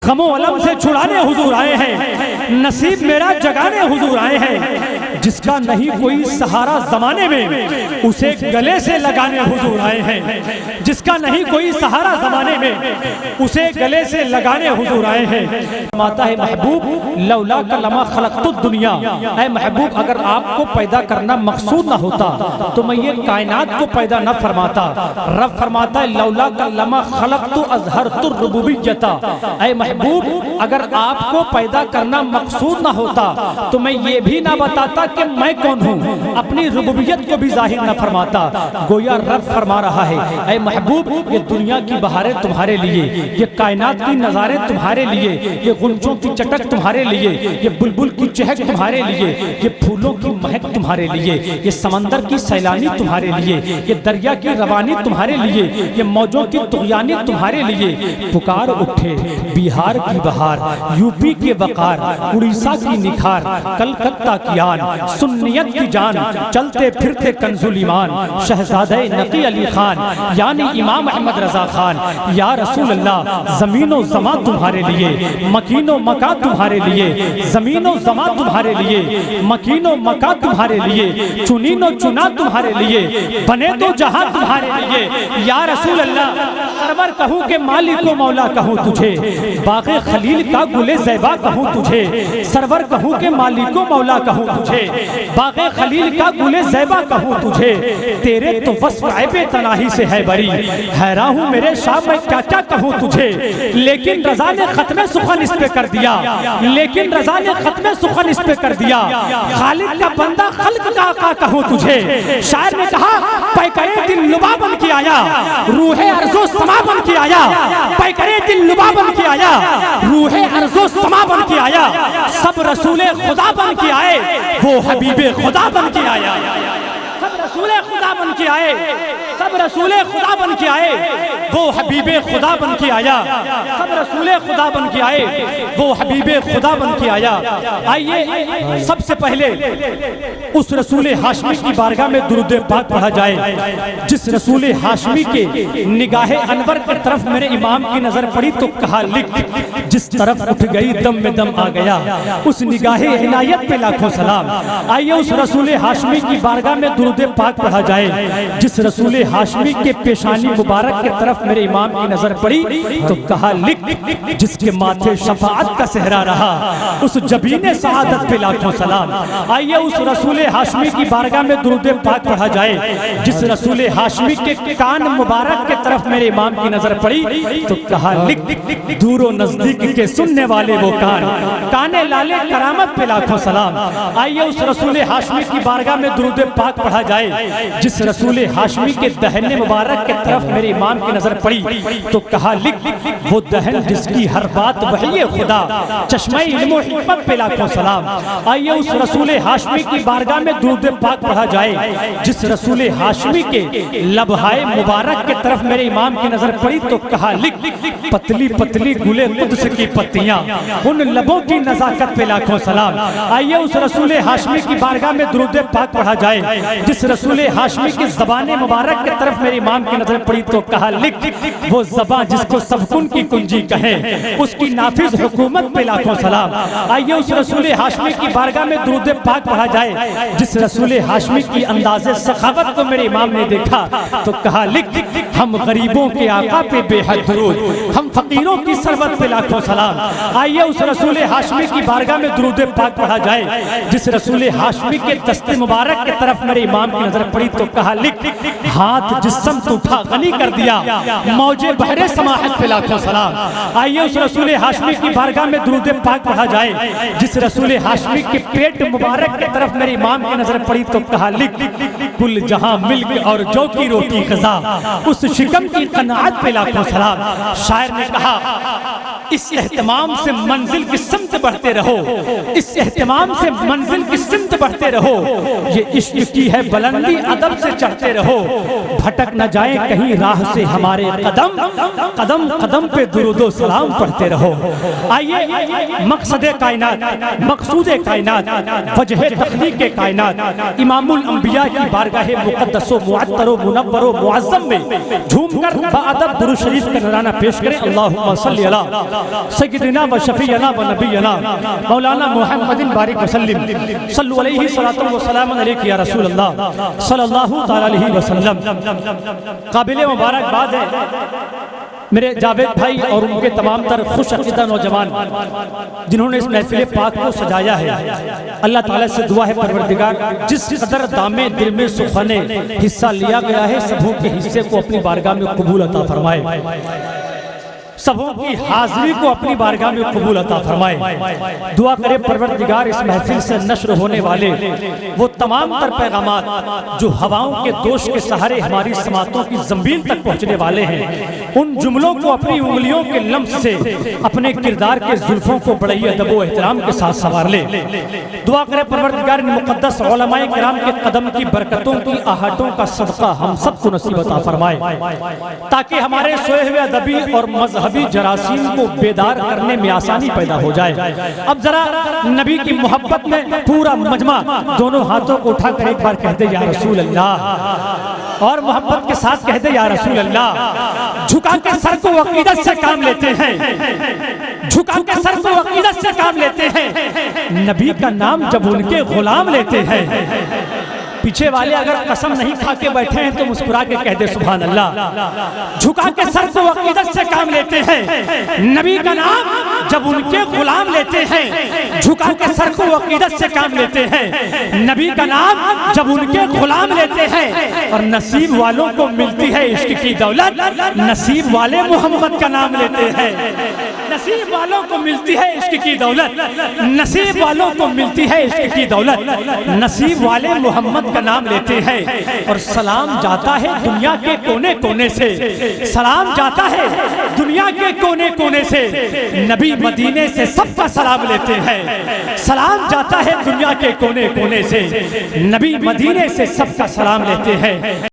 غم و علم سے چھڑانے حضور آئے ہیں، نصیب میرا جگانے حضور آئے ہیں۔ جس کا نہیں کوئی سہارا زمانے میں اسے گلے سے لگانے حضور آئے ہیں، جس کا نہیں کوئی سہارا زمانے میں اسے گلے سے لگانے حضور آئے ہیں۔ فرماتا ہے محبوب لولا کا لما خلقت الدنیا، اے محبوب اگر آپ کو پیدا کرنا مقصود نہ ہوتا تو میں یہ کائنات کو پیدا نہ فرماتا۔ رب فرماتا ہے لولا کا لما خلقت اظہرت الربوبیت، اے محبوب اگر آپ کو پیدا کرنا مقصود نہ ہوتا تو میں یہ بھی نہ بتاتا کہ میں کون ہوں، اپنی ربوبیت کو بھی ظاہر نہ فرماتا۔ گویا رب فرما رہا ہے اے محبوب یہ دنیا کی بہاریں تمہارے لیے، یہ کائنات کی نظارے تمہارے لیے، یہ غنچوں کی چٹک تمہارے لیے، یہ بلبل کی چہک تمہارے لیے، یہ پھولوں کی مہک تمہارے لیے، یہ سمندر کی سیلانی تمہارے لیے، یہ دریا کی روانی تمہارے لیے، یہ موجوں کی طغیانی تمہارے لیے۔ پکار اٹھے بہار کی بہار، یو پی کے وقار، اڑیسہ کی نکھار، کلکتہ کی آن، سنیت کی جان، چلتے پھرتے کنزل ایمان، شہزادہ نقی علی خان یعنی امام احمد رضا خان۔ یا رسول اللہ زمین و زمان تمہارے لیے، مکین و مکان تمہارے لیے، زمین و زمان تمہارے لیے، مکین و مکان تمہارے لیے، چنین و چنا تمہارے لیے، بنے تو جہاں تمہارے لیے۔ یا رسول اللہ سرور کہوں کہ مالک و مولا کہوں تجھے، باغ خلیل کا گل زیبا کہوں تجھے، سرور کہوں کہ مالک و مولا کہوں تجھے، باغ خلیل کا گل زیبا کہوں تجھے۔ تیرے تو وصف عیب تناہی سے ہے بری، حیران ہوں میرے شاہ میں کیا کیا کہوں تجھے، لیکن رضا نے ختم سخن اس پہ کر دیا، لیکن رضا نے ختم سخن اس پہ کر دیا۔ خالق کا بندہ خلق کا آقا کہوں تجھے، شاعر نے کہا پیکرے دل لبا بن کے آیا، روح ارض و سما بن کے آیا، پیکرے دل لبا بن کے آیا، روح ارض و سما بن کے آیا، سب رسول خدا بن کے آئے وہ حبیب خدا بن کے آیا۔ سب رسول خدا بن کے آئے، سب رسول خدا بن کے آئے وہ حبیب خدا بن کے آیا، سب رسول خدا بن کے آئے وہ حبیب خدا بن کے آیا۔ آئیے سب سے پہلے اس رسول ہاشمی کی بارگاہ میں درود پاک پڑھا جائے۔ جس رسول ہاشمی کے نگاہ انور کی طرف میرے امام کی نظر پڑی تو کہا لکھ، جس طرف اٹھ گئی دم میں دم آ گیا، اس نگاہ عنایت پہ لاکھوں سلام۔ آئیے اس رسول ہاشمی کی بارگاہ میں درود پاک پڑھا جائے۔ جس رسول ہاشمی کے پیشانی مبارک کے طرف میرے امام کی نظر پڑی تو کہا لکھ، جس کے ماتھے شفاعت کا صحرا رہا اس جبین سعادت پہ لاکھوں سلام۔ آئیے اس رسول ہاشمی کی بارگاہ میں درود پاک پڑھا جائے۔ جس رسول ہاشمی کے کان مبارک کے طرف میرے امام کی نظر پڑی تو کہا لکھ، دور و نزدیک کے سننے والے وہ کان، کانے لالے کرامت پہ لاکھوں سلام۔ آئیے اس رسول ہاشمی کی بارگاہ میں درود پاک پڑھا جائے۔ جس رسول ہاشمی کے دہن مبارک کے طرف میرے امام کی نظر پڑی تو کہا لکھ، وہ دہن جس کی ہر بات وحی خدا، چشمہ علم و حکمت پہ لاکھوں سلام۔ آئیے اس رسول ہاشمی کی بارگاہ میں درود پاک پڑھا جائے۔ جس رسول ہاشمی کے لبہائے مبارک کے طرف میرے امام کی نظر پڑی تو کہا لکھ، پتلی پتلی گلے قدس کی پتیاں، ان لبوں کی نزاکت پہ لاکھوں سلام۔ آئیے اس رسول ہاشمی کی بارگاہ میں درود پاک پڑھا جائے۔ جس رسول ہاشمی کی زبان مبارک کے طرف میرے امام کی نظر پڑی تو کہا لکھ، وہ زبان جس کو سب کن کی کنجی کہیں اس کی نافذ حکومت پہ لاکھوں سلام۔ آئیے اس رسول ہاشمی کی بارگاہ میں درود پاک پڑھا جائے۔ جس رسول ہاشمی کی انداز سخاوت کو میرے امام نے دیکھا تو کہا لکھ، ہم غریبوں کے آقا پہ بے حد درود، ہم فقیروں کی سربت پہ لاکھوں سلام۔ آئیے اس رسول ہاشمی کی بارگاہ میں درود پاک پڑھا جائے۔ جس رسول ہاشمی کے دست مبارک کے طرف میرے امام کی نظر پڑی تو کہا لکھ، ہاتھ جس سمت اٹھا غنی کر دیا، موج بحر سماحت پہ لاکھوں سلام۔ آئیے اس رسول ہاشمی کی بارگاہ میں درود پاک پڑھا جائے۔ جس رسول ہاشمی کے پیٹ مبارک کی طرف میرے امام کی نظر پڑی تو کہا لکھ، کل جہاں ملک اور جو کی روٹی غذا، اس شکم کی قناعت پہ لاکھوں سلام۔ شاعر نے کہا اس اہتمام سے منزل کی سمت بڑھتے رہو، اس اہتمام سے منزل کی سمت بڑھتے رہو، یہ عشق کی ہے بلندی ادب سے چڑھتے رہو، بھٹک نہ جائیں کہیں راہ سے ہمارے قدم، قدم قدم پہ درود و سلام پڑھتے رہو۔ آئیے مقصد کائنات، مقصود کائنات، وجہ تخلیق کائنات، امام الانبیاء کی بارگاہ مقدس و معطر و منور و معظم میں جھوم کر بادب درود شریف کا نذرانہ پیش کریں۔ اللہم صلی علی سیدنا و شفیعنا و نبینا مولانا محمد بارک وسلم صلو علیہ صلاۃ و سلام علیک یا رسول اللہ صلی اللہ تعالی علیہ وسلم۔ قابل مبارکباد ہے میرے جاوید بھائی اور ان کے تمام تر خوش عقیدہ نوجوان جنہوں نے اس محفل پاک کو سجایا ہے۔ اللہ تعالیٰ سے دعا ہے پروردگار جس قدر دامے دل میں سخنے حصہ لیا گیا ہے سبوں کے حصے کو اپنی بارگاہ میں قبول عطا فرمائے، سبوں کی حاضری کو اپنی بارگاہ میں قبول عطا فرمائے۔ دعا کرے پروردگار اس محفل سے نشر ہونے والے وہ تمام تر پیغامات جو ہواؤں کے دوش کے سہارے ہماری سماعتوں کی زمین تک پہنچنے والے ہیں، ان جملوں کو اپنی انگلیوں کے لمس سے اپنے کردار کے زلفوں کو بڑے ادب و احترام کے ساتھ سنوار لے۔ دعا کرے پروردگار ان مقدس علماء کرام کے قدم کی برکتوں کی آہٹوں کا صدقہ ہم سب کو نصیب عطا فرمائے، تاکہ ہمارے سوئے ہوئے ادبی اور مذہبی جراثیم کو بیدار کرنے میں آسانی پیدا ہو جائے۔ اب ذرا نبی کی محبت میں پورا مجمع دونوں ہاتھوں کو اٹھا کر ایک بار کہتے یا رسول اللہ، اور محبت کے ساتھ کہتے یا رسول اللہ۔ جھکا کے سر کو عقیدت سے کام لیتے ہیں، جھکا کے سر کو عقیدت سے کام لیتے ہیں، نبی کا نام جب ان کے غلام لیتے ہیں۔ پیچھے والے اگر قسم نہیں کھا کے بیٹھے ہیں تو مسکرا کے کہہ دے سبحان اللہ۔ جھکا کے سر کو عقیدت سے کام لیتے ہیں، نبی کا نام جب ان کے غلام لیتے ہیں۔ جھکا کے سر کو عقیدت سے کام لیتے ہیں، نبی کا نام جب ان کے غلام لیتے ہیں۔ اور نصیب والوں کو ملتی ہے عشق کی دولت، نصیب والے محمد کا نام لیتے ہیں۔ نصیب والوں کو ملتی ہے عشق کی دولت، نصیب والوں کو ملتی ہے عشق کی دولت، نصیب والے محمد کا نام لیتے ہیں۔ اور سلام جاتا ہے دنیا کے کونے کونے سے، سلام جاتا ہے دنیا کے کونے کونے سے، نبی مدینے سے سب کا سلام لیتے ہیں۔ سلام جاتا ہے دنیا کے کونے کونے سے، نبی مدینے سے سب کا سلام لیتے ہیں۔